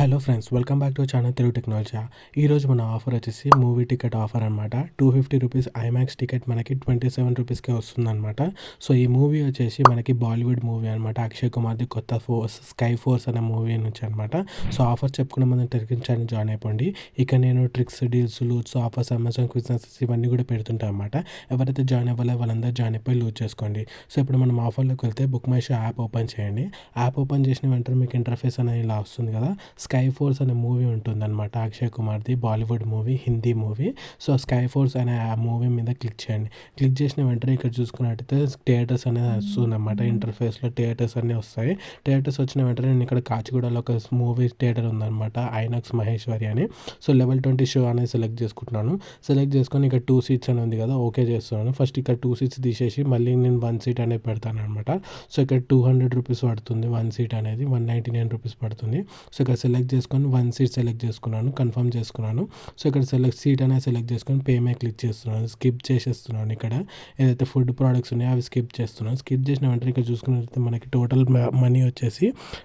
Hello friends, welcome back to channel Telugu technology. ఈరోజు మన offer వచ్చేసి మూవీ టికెట్ ఆఫర్ అనమాట. రూ. 250 ఐమాక్స్ టికెట్ మనకి రూ. 27కే వస్తుందన్నమాట. సో ఈ మూవీ వచ్చేసి మనకి బాలీవుడ్ మూవీ అనమాట. అక్షయ్ కుమార్ది కొత్త స్కై ఫోర్స్ అనే మూవీ నుంచి అనమాట. సో ఆఫర్ చెప్పుకున్న మనం టెలిగ్రామ్ ఛానల్ జాయిన్ అయిపోండి. ఇక నేను tricks, deals, loots, offers, Amazon quizzes ఇవన్నీ కూడా పెడుతుంటాను అనమాట. ఎవరైతే జాయిన్ అవ్వాలో వాళ్ళందరూ జాయిన్ అయిపోయి లూట్ చేసుకోండి. సో ఇప్పుడు మనం ఆఫర్లోకి వెళ్తే book my show app open చేయండి. యాప్ ఓపెన్ చేసిన వెంటనే మీకు ఇంటర్ఫేస్ అనేది ఇలా వస్తుంది కదా. స్కై ఫోర్స్ అనే మూవీ ఉంటుందన్నమాట. అక్షయ్ కుమార్ది Bollywood movie, Hindi movie. So sky force అనే ఆ మూవీ మీద క్లిక్ చేయండి. క్లిక్ చేసిన వెంటనే ఇక్కడ చూసుకున్నట్టయితే థియేటర్స్ అనేది వస్తుందన్నమాట. ఇంటర్ఫేస్లో థియేటర్స్ అన్నీ వస్తాయి. థియేటర్స్ వచ్చిన వెంటనే నేను ఇక్కడ కాచిగూడలో ఒక మూవీ థియేటర్ ఉందన్నమాట, ఐనాక్స్ మహేశ్వరి అని. సో లెవెల్ 20 షో అనేది సెలెక్ట్ చేసుకుంటున్నాను. సెలెక్ట్ చేసుకొని ఇక్కడ 2 సీట్స్ అని ఉంది కదా, ఓకే చేస్తున్నాను. ఫస్ట్ ఇక్కడ 2 సీట్స్ తీసేసి మళ్ళీ నేను 1 సీట్ అనేది పెడతాను అనమాట. సో ఇక్కడ రూ. 200 పడుతుంది 1 సీట్ అనేది, ₹199 పడుతుంది. సో ఇక్కడ సెలెక్ట్ చేసుకొని 1 సీట్ సెలెక్ట్ చేసుకున్నాను, కన్ఫర్మ్ చేసుకున్నాను. సో ఇక్కడ సీట్ అనేది సెలెక్ట్ చేసుకొని పే మీద క్లిక్ చేస్తున్నాను. స్కిప్ చేసేస్తున్నాను. ఇక్కడ ఏదైతే ఫుడ్ ప్రోడక్ట్స్ ఉన్నాయో అవి స్కిప్ చేస్తున్నాను. స్కిప్ చేసిన వెంటనే ఇక్కడ చూసుకున్నట్లయితే మనకి టోటల్ మనీ వచ్చేసి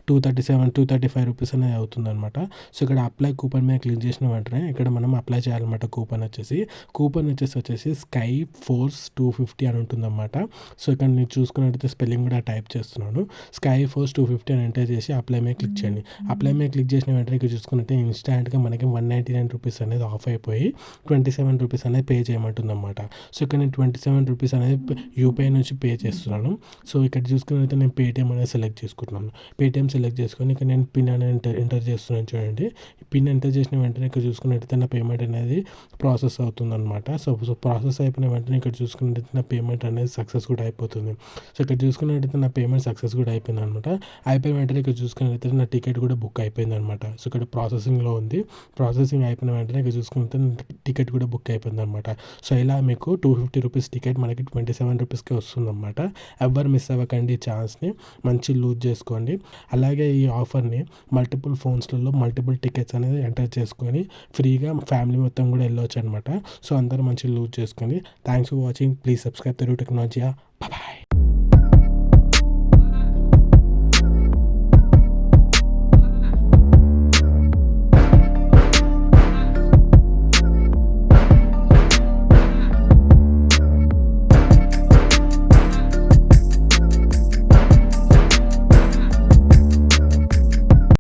రూ. 235 అనేది అవుతుందన్నమాట. సో ఇక్కడ అప్లై కూపన్ మీద క్లిక్ చేసిన వెంటనే ఇక్కడ మనం అప్లై చేయాలన్నమాట. కూపన్ వచ్చేసి స్కై ఫోర్స్ 250 అని ఉంటుందన్నమాట. సో ఇక్కడ నేను చూసుకున్నట్టయితే స్పెల్లింగ్ కూడా టైప్ చేస్తున్నాను. స్కై ఫోర్స్ 250 అని ఎంటర్ చేసి అప్లై మీద క్లిక్ చేయండి. అప్లై మీద క్లిక్ చేసిన వెంటనే ఇక్కడ చూసుకుంటే ఇన్స్టాంట్గా మనకి ₹199 అనేది ఆఫ్ అయిపోయి ₹27 అనేది పే చేయమంటుంది అనమాట. సో ఇక్కడ నేను ₹27 అనేది యూపీఐ నుంచి పే చేస్తున్నాను. సో ఇక్కడ చూసుకున్నట్లయితే నేను పేటిఎం అనేది సెలెక్ట్ చేసుకుంటున్నాను. పేటిఎం సెలెక్ట్ చేసుకొని ఇక్కడ నేను పిన్ అనేది ఎంటర్ చేస్తున్నాను. చూడండి, పిన్ ఎంటర్ చేసిన వెంటనే ఇక్కడ చూసుకున్నట్టయితే నా పేమెంట్ అనేది ప్రాసెస్ అవుతుంది అనమాట. సో ప్రాసెస్ అయిపోయిన వెంటనే ఇక్కడ చూసుకున్నట్టయితే నా పేమెంట్ అనేది సక్సెస్ కూడా అయిపోతుంది. సో ఇక్కడ చూసుకున్నట్టయితే నా పేమెంట్ సక్సెస్ కూడా అయిపోయింది అనమాట. అయిపోయిన వెంటనే ఇక్కడ చూసుకున్నట్టయితే నా టికెట్ కూడా బుక్ అయిపోయింది అనమాట. సో ఇక్కడ ప్రాసెసింగ్లో ఉంది. ప్రాసెసింగ్ అయిపోయిన వెంటనే ఇక్కడ చూసుకుంటే టికెట్ కూడా బుక్ అయిపోయింది అనమాట. సో ఇలా మీకు రూ. 250 టికెట్ మనకి ₹27కే వస్తుందన్నమాట. ఎవ్వరు మిస్ అవ్వకండి ఈ ఛాన్స్ని, మంచి లూజ్ చేసుకోండి. అలాగే ఈ ఆఫర్ని మల్టిపుల్ ఫోన్స్లలో మల్టిపుల్ టికెట్స్ అనేది ఎంటర్ చేసుకొని ఫ్రీగా ఫ్యామిలీ మొత్తం కూడా వెళ్ళొచ్చు అనమాట. సో అందరూ మంచి లూజ్ చేసుకోండి. Thanks for watching. Please subscribe Telugu technology. Bye.